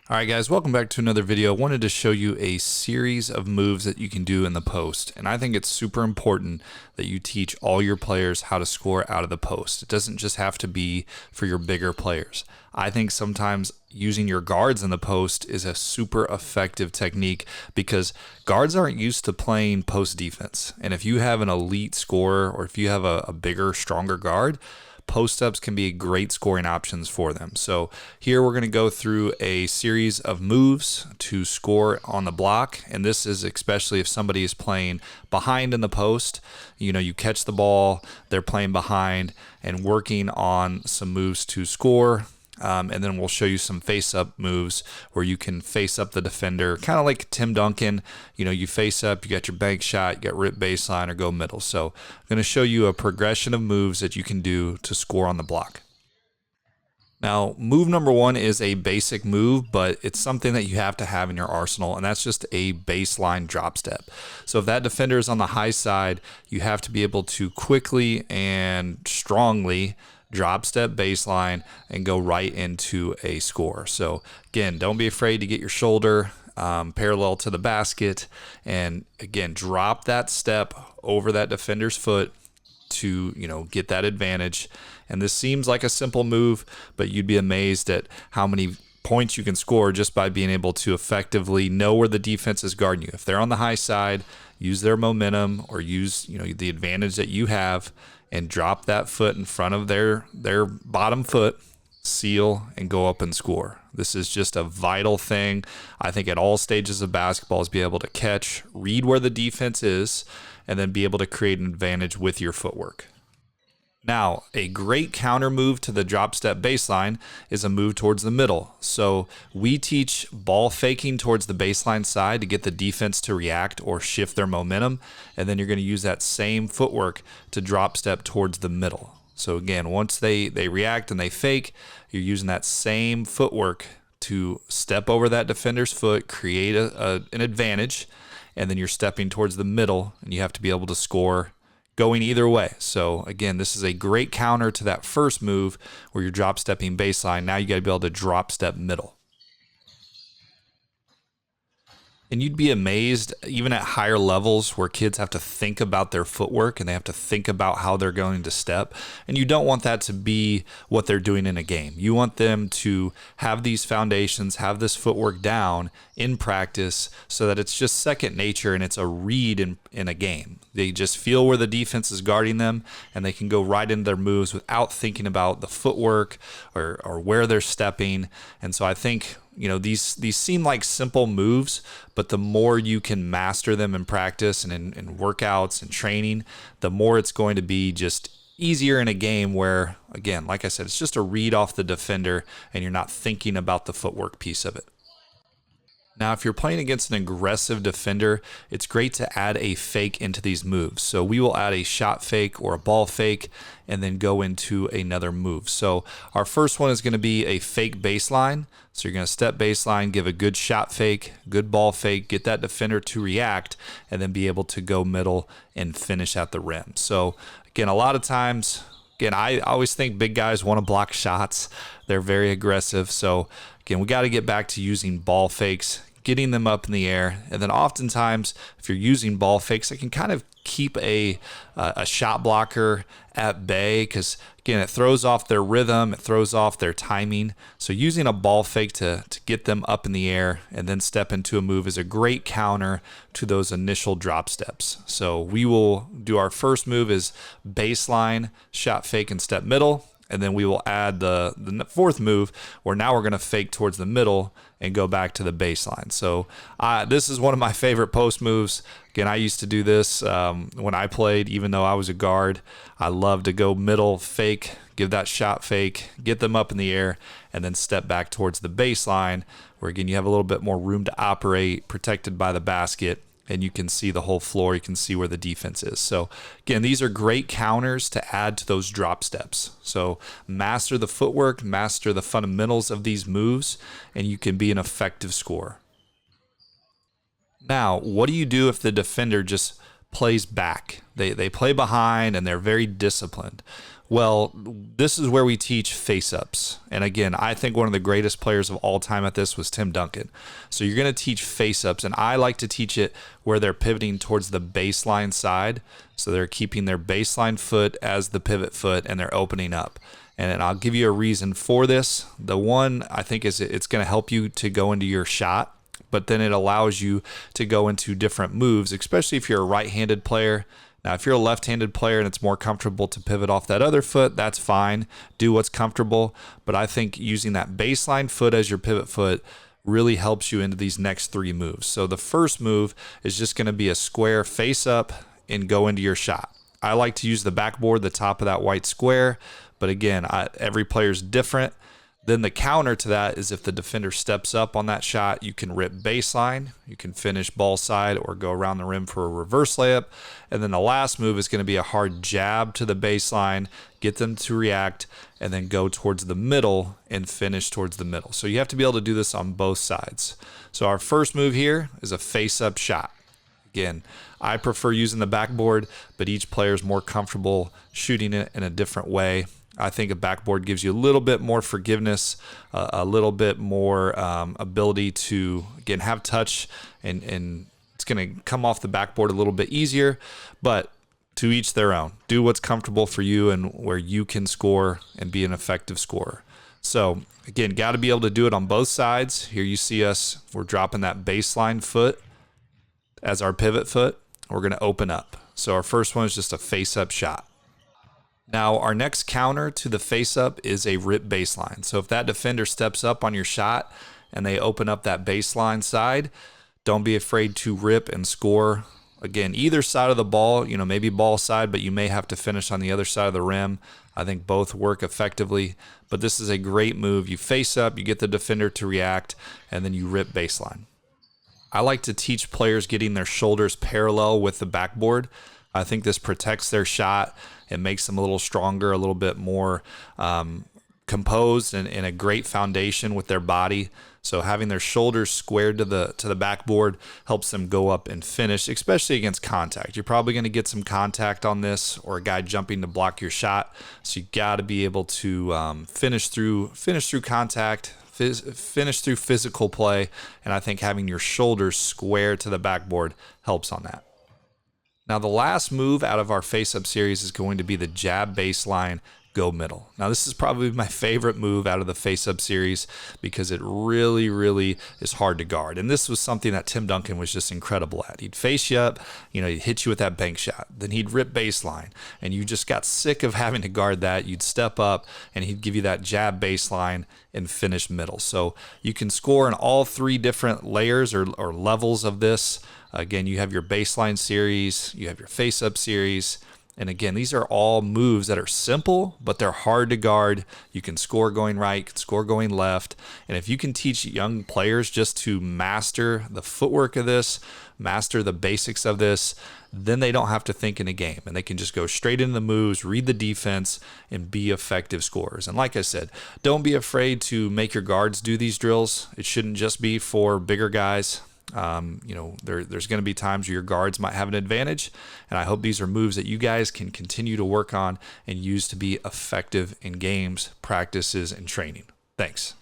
All right, guys, welcome back to another video. I wanted to show you a series of moves that you can do in the post. And I think it's super important that you teach all your players how to score out of the post. It doesn't just have to be for your bigger players. I think sometimes using your guards in the post is a super effective technique because guards aren't used to playing post defense. And if you have an elite scorer or if you have a bigger, stronger guard, post-ups can be great scoring options for them. So here we're going to go through a series of moves to score on the block, and this is especially if somebody is playing behind in the post. You know, you catch the ball, they're playing behind and working on some moves to score. And then we'll show you some face-up moves where you can face up the defender, kind of like Tim Duncan. You know, you face up, you got your bank shot, you got rip baseline or go middle. So I'm going to show you a progression of moves that you can do to score on the block. Now, move number one is a basic move, but it's something that you have to have in your arsenal, and that's just a baseline drop step. So if that defender is on the high side, you have to be able to quickly and strongly drop step baseline and go right into a score. So again, don't be afraid to get your shoulder parallel to the basket, and again, drop that step over that defender's foot to, you know, get that advantage. And this seems like a simple move, but you'd be amazed at how many points you can score just by being able to effectively know where the defense is guarding you. If they're on the high side, use their momentum or use, you know, the advantage that you have and drop that foot in front of their bottom foot, seal, and go up and score. This is just a vital thing, I think, at all stages of basketball, is be able to catch, read where the defense is, and then be able to create an advantage with your footwork. Now, a great counter move to the drop step baseline is a move towards the middle. So we teach ball faking towards the baseline side to get the defense to react or shift their momentum. And then you're going to use that same footwork to drop step towards the middle. So again, once they react and they fake, you're using that same footwork to step over that defender's foot, create an advantage, and then you're stepping towards the middle, and you have to be able to score going either way. So again, this is a great counter to that first move where you're drop stepping baseline. Now you got to be able to drop step middle. And you'd be amazed, even at higher levels where kids have to think about their footwork and they have to think about how they're going to step. And you don't want that to be what they're doing in a game. You want them to have these foundations, have this footwork down in practice so that it's just second nature and it's a read in a game. They just feel where the defense is guarding them and they can go right into their moves without thinking about the footwork or where they're stepping. And so I think, you know, these seem like simple moves, but the more you can master them in practice and in workouts and training, the more it's going to be just easier in a game where, again, like I said, it's just a read off the defender and you're not thinking about the footwork piece of it. Now, if you're playing against an aggressive defender, it's great to add a fake into these moves. So we will add a shot fake or a ball fake and then go into another move. So our first one is going to be a fake baseline. So you're going to step baseline, give a good shot fake, good ball fake, get that defender to react, and then be able to go middle and finish at the rim. So again, a lot of times, I always think big guys want to block shots. They're very aggressive. So again, we got to get back to using ball fakes, getting them up in the air. And then oftentimes, if you're using ball fakes, it can kind of keep a shot blocker at bay because, again, it throws off their rhythm, it throws off their timing. So using a ball fake to get them up in the air and then step into a move is a great counter to those initial drop steps. So we will do our first move is baseline, shot fake, and step middle. And then we will add the fourth move where now we're going to fake towards the middle and go back to the baseline. So this is one of my favorite post moves. Again, I used to do this when I played, even though I was a guard. I love to go middle, fake, give that shot fake, get them up in the air, and then step back towards the baseline where, again, you have a little bit more room to operate, protected by the basket, and you can see the whole floor. You can see where the defense is. So again, these are great counters to add to those drop steps. So master the footwork, master the fundamentals of these moves, and you can be an effective scorer. Now, what do you do if the defender just plays back? They play behind and they're very disciplined. Well, this is where we teach face-ups. And again, I think one of the greatest players of all time at this was Tim Duncan. So you're going to teach face-ups, and I like to teach it where they're pivoting towards the baseline side. So they're keeping their baseline foot as the pivot foot, and they're opening up. And I'll give you a reason for this. The one I think is it's going to help you to go into your shot, but then it allows you to go into different moves, especially if you're a right-handed player. Now, if you're a left-handed player and it's more comfortable to pivot off that other foot, that's fine. Do what's comfortable. But I think using that baseline foot as your pivot foot really helps you into these next three moves. So the first move is just going to be a square face up and go into your shot. I like to use the backboard, the top of that white square. But again, every player's different. Then the counter to that is if the defender steps up on that shot, you can rip baseline, you can finish ball side or go around the rim for a reverse layup. And then the last move is going to be a hard jab to the baseline, get them to react, and then go towards the middle and finish towards the middle. So you have to be able to do this on both sides. So our first move here is a face-up shot. Again, I prefer using the backboard, but each player is more comfortable shooting it in a different way. I think a backboard gives you a little bit more forgiveness, a little bit more ability to, again, have touch, and it's going to come off the backboard a little bit easier, but to each their own. Do what's comfortable for you and where you can score and be an effective scorer. So, again, got to be able to do it on both sides. Here you see us, we're dropping that baseline foot as our pivot foot. We're going to open up. So our first one is just a face-up shot. Now, our next counter to the face-up is a rip baseline. So if that defender steps up on your shot and they open up that baseline side, don't be afraid to rip and score. Again, either side of the ball, maybe ball side, but you may have to finish on the other side of the rim. I think both work effectively, but this is a great move. You face up, you get the defender to react, and then you rip baseline. I like to teach players getting their shoulders parallel with the backboard. I think this protects their shot. It makes them a little stronger, a little bit more composed, and a great foundation with their body. So having their shoulders squared to the backboard helps them go up and finish, especially against contact. You're probably going to get some contact on this, or a guy jumping to block your shot. So you got to be able to finish through contact, finish through physical play, and I think having your shoulders square to the backboard helps on that. Now, the last move out of our face-up series is going to be the jab baseline, go middle. Now, this is probably my favorite move out of the face-up series because it really, really is hard to guard. And this was something that Tim Duncan was just incredible at. He'd face you up, he'd hit you with that bank shot. Then he'd rip baseline, and you just got sick of having to guard that. You'd step up, and he'd give you that jab baseline and finish middle. So you can score in all three different layers or levels of this. Again, you have your baseline series, you have your face-up series, and again, these are all moves that are simple, but they're hard to guard. You can score going right, you can score going left, and if you can teach young players just to master the footwork of this, master the basics of this, then they don't have to think in a game, and they can just go straight into the moves, read the defense, and be effective scorers. And like I said, don't be afraid to make your guards do these drills. It shouldn't just be for bigger guys. There's going to be times where your guards might have an advantage, and I hope these are moves that you guys can continue to work on and use to be effective in games, practices, and training. Thanks.